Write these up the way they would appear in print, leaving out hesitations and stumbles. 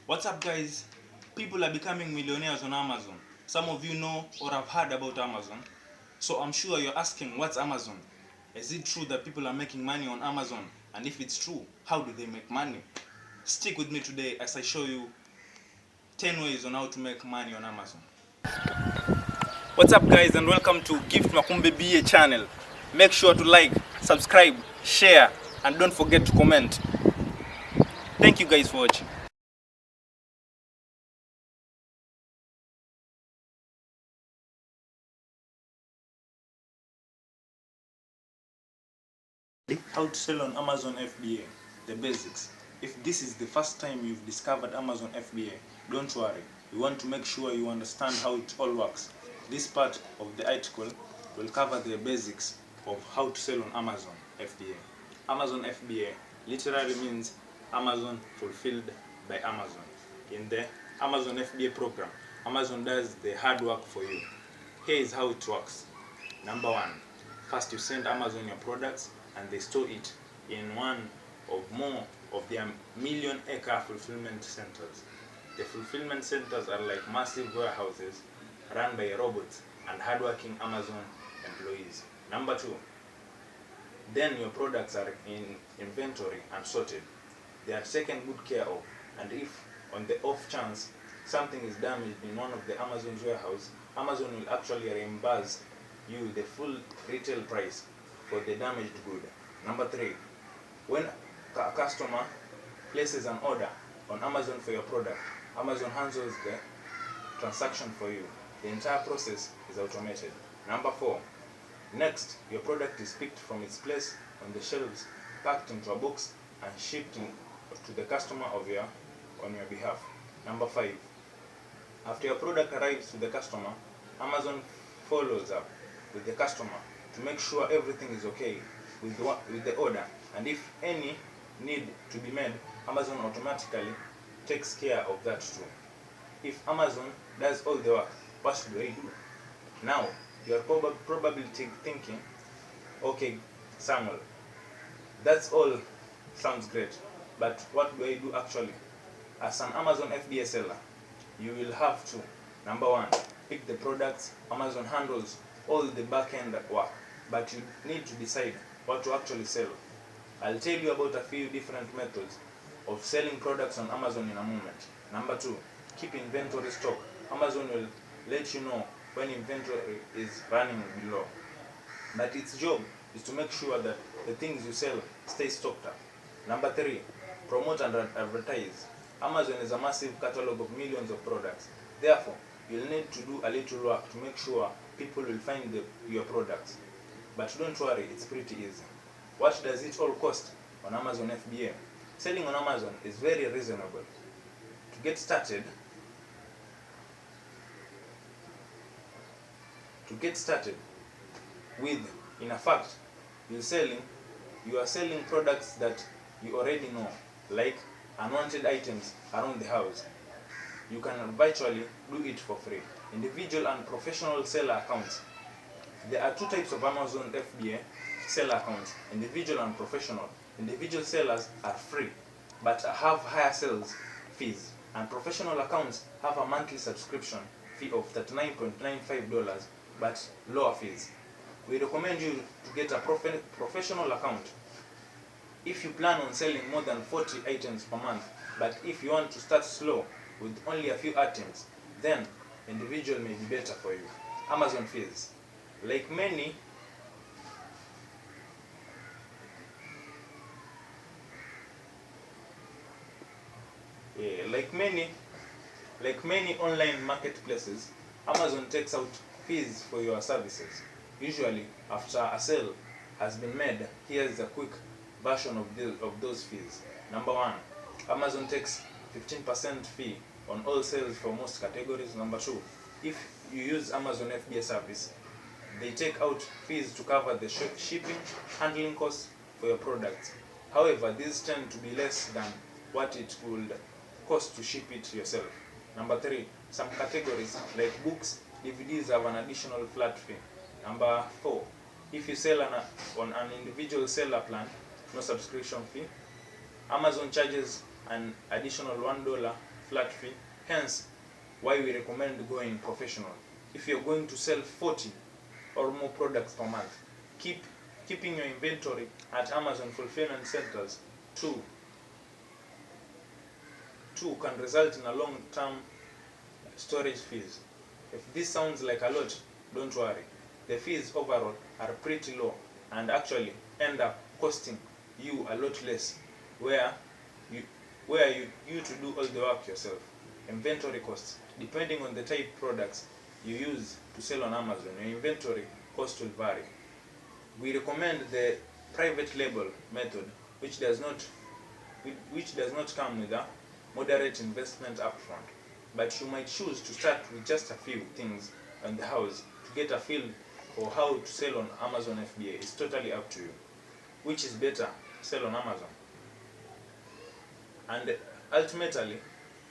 What's up, guys? People are becoming millionaires on Amazon. Some of you know or have heard about Amazon. So I'm sure you're asking, what's Amazon? Is it true that people are making money on Amazon? And if it's true, how do they make money? Stick with me today as I show you 10 ways on how to make money on Amazon. What's up, guys, and welcome to Makumbi Biye channel. Make sure to like, subscribe, share, and don't forget to comment. Thank you guys for watching. How to sell on Amazon FBA, the basics. If this is the first time you've discovered Amazon FBA, don't worry. We want to make sure you understand how it all works. This part of the article will cover the basics of how to sell on Amazon FBA. Amazon FBA literally means Amazon fulfilled by Amazon. In the Amazon FBA program, Amazon does the hard work for you. Here is how it works. Number one, first you send Amazon your products and they store it in one or more of their million-acre fulfillment centers. The fulfillment centers are like massive warehouses run by robots and hardworking Amazon employees. Number two, then your products are in inventory and sorted. They are taken good care of, and if on the off chance something is damaged in one of the Amazon's warehouse, Amazon will actually reimburse you the full retail price for the damaged good. Number three, when a customer places an order on Amazon for your product, Amazon handles the transaction for you. The entire process is automated. Number four, next, your product is picked from its place on the shelves, packed into a box, and shipped to the customer on your behalf. Number five, after your product arrives to the customer, Amazon follows up with the customer to make sure everything is okay with the order, and if any need to be made, Amazon automatically takes care of that too. If Amazon does all the work, what should I do? Now, you are probably thinking, okay, Samuel, that's all sounds great, but what do I do actually? As an Amazon FBA seller, you will have to, number one, pick the products. Amazon handles all the back-end work, but you need to decide what to actually sell. I'll tell you about a few different methods of selling products on Amazon in a moment. Number two, keep inventory stock. Amazon will let you know when inventory is running below, but its job is to make sure that the things you sell stay stocked up. Number three, promote and advertise. Amazon is a massive catalog of millions of products. Therefore, you'll need to do a little work to make sure people will find your products. But don't worry, it's pretty easy. What does it all cost on Amazon FBA? Selling on Amazon is very reasonable. To get started with, in fact, you are selling products that you already know, like unwanted items around the house. You can virtually do it for free. Individual and professional seller accounts. There are two types of Amazon FBA seller accounts, individual and professional. Individual sellers are free but have higher sales fees, and professional accounts have a monthly subscription fee of $39.95 but lower fees. We recommend you to get a professional account if you plan on selling more than 40 items per month, but if you want to start slow with only a few items, then individual may be better for you. Amazon fees. Like many online marketplaces, Amazon takes out fees for your services. Usually, after a sale has been made, here's a quick version of those fees. Number one, Amazon takes 15% fee on all sales for most categories. Number two, if you use Amazon FBA service, they take out fees to cover the shipping, handling costs for your products. However, these tend to be less than what it would cost to ship it yourself. Number three, some categories like books, DVDs have an additional flat fee. Number four, if you sell on an individual seller plan, no subscription fee. Amazon charges an additional $1 flat fee. Hence, why we recommend going professional. If you're going to sell 40 or more products per month, keeping your inventory at Amazon fulfillment centers too can result in a long-term storage fees. If this sounds like a lot, don't worry. The fees overall are pretty low and actually end up costing you a lot less where you to do all the work yourself. Inventory costs, depending on the type of products you use to sell on Amazon, your inventory cost will vary. We recommend the private label method, which does not come with a moderate investment upfront. But you might choose to start with just a few things on the house to get a feel for how to sell on Amazon FBA. It's totally up to you. Which is better, sell on Amazon? And ultimately,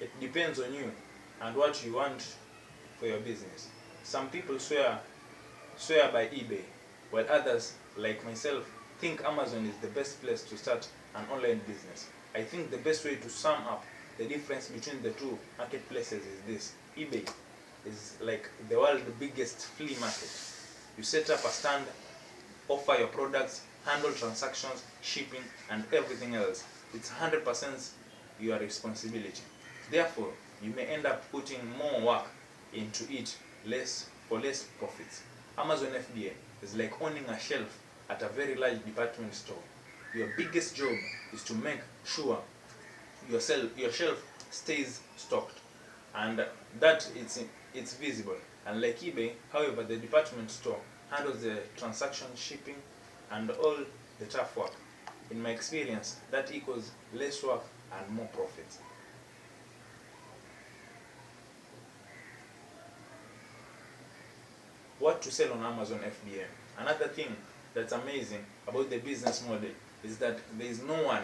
it depends on you and what you want for your business. Some people swear by eBay, while others, like myself, think Amazon is the best place to start an online business. I think the best way to sum up the difference between the two marketplaces is this. eBay is like the world's biggest flea market. You set up a stand, offer your products, handle transactions, shipping, and everything else. It's 100% your responsibility. Therefore, you may end up putting more work into it for less profits. Amazon FBA is like owning a shelf at a very large department store. Your biggest job is to make sure your shelf stays stocked and that it's visible. And like eBay, however, the department store handles the transaction, shipping, and all the tough work. In my experience, that equals less work and more profits. What to sell on Amazon FBA? Another thing that's amazing about the business model is that there is no one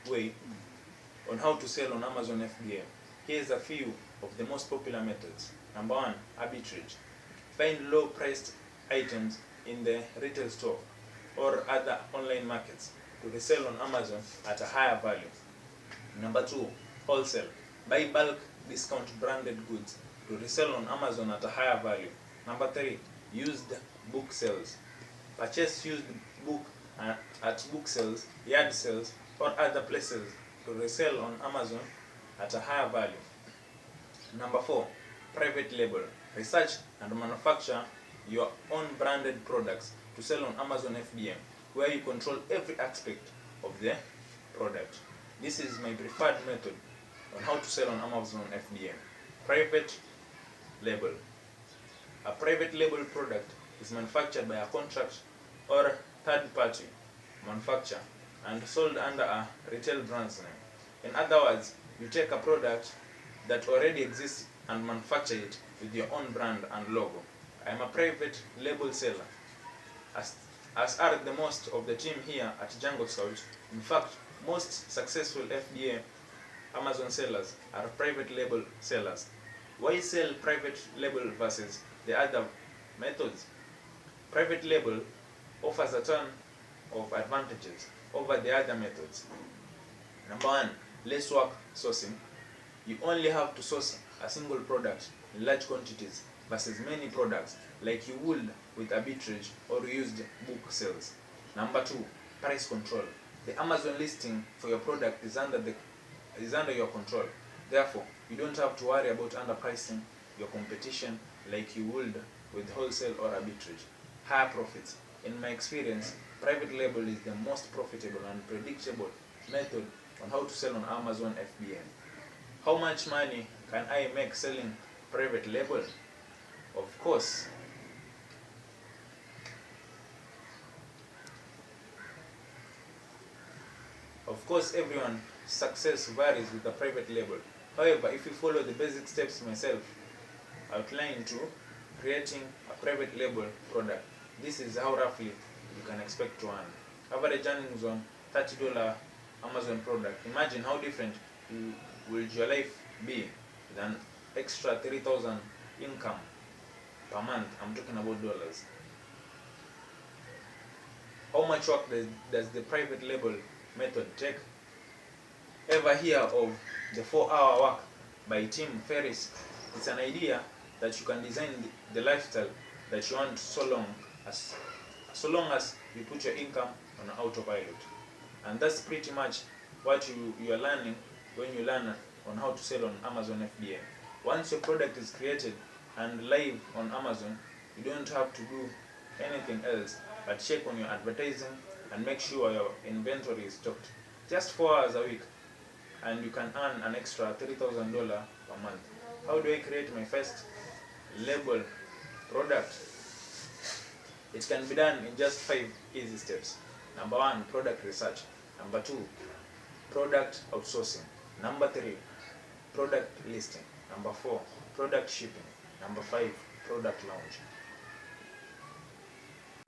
way on how to sell on Amazon FBA. Here's a few of the most popular methods. Number one, arbitrage. Find low-priced items in the retail store or other online markets to resell on Amazon at a higher value. Number two, wholesale. Buy bulk discount branded goods to resell on Amazon at a higher value. Number three, used book sales. Purchase used book at book sales, yard sales, or other places to resell on Amazon at a higher value. Number four, private label. Research and manufacture your own branded products to sell on Amazon FBA, where you control every aspect of the product. This is my preferred method on how to sell on Amazon FBA. Private label. A private label product is manufactured by a contract or third-party manufacturer and sold under a retail brand's name. In other words, you take a product that already exists and manufacture it with your own brand and logo. I am a private label seller, as are the most of the team here at Jungle Scout. In fact, most successful FBA Amazon sellers are private label sellers. Why sell private label versus the other methods? Private label offers a ton of advantages over the other methods. Number one, less work sourcing. You only have to source a single product in large quantities versus many products like you would with arbitrage or used book sales. Number two, price control. The Amazon listing for your product is under your control. Therefore, you don't have to worry about underpricing your competition like you would with wholesale or arbitrage. Higher profits. In my experience, private label is the most profitable and predictable method on how to sell on Amazon FBA. How much money can I make selling private label? Of course, everyone's success varies with the private label. However, if you follow the basic steps myself outlined to creating a private label product, this is how roughly you can expect to earn. Average earnings on $30 Amazon product. Imagine how different will your life be with an extra $3,000 income per month. I'm talking about dollars. How much work does the private label method take? ever hear of the 4-hour work by Tim Ferriss? It's an idea that you can design the lifestyle that you want so long as you put your income on autopilot. And that's pretty much what you are learning when you learn on how to sell on Amazon FBA. Once your product is created and live on Amazon, you don't have to do anything else but check on your advertising and make sure your inventory is stocked. Just 4 hours a week, and you can earn an extra $3,000 per month. How do I create my first label product? It can be done in just 5 easy steps. Number 1, product research. Number 2, product outsourcing. Number 3, product listing. Number 4, product shipping. Number 5, product launch.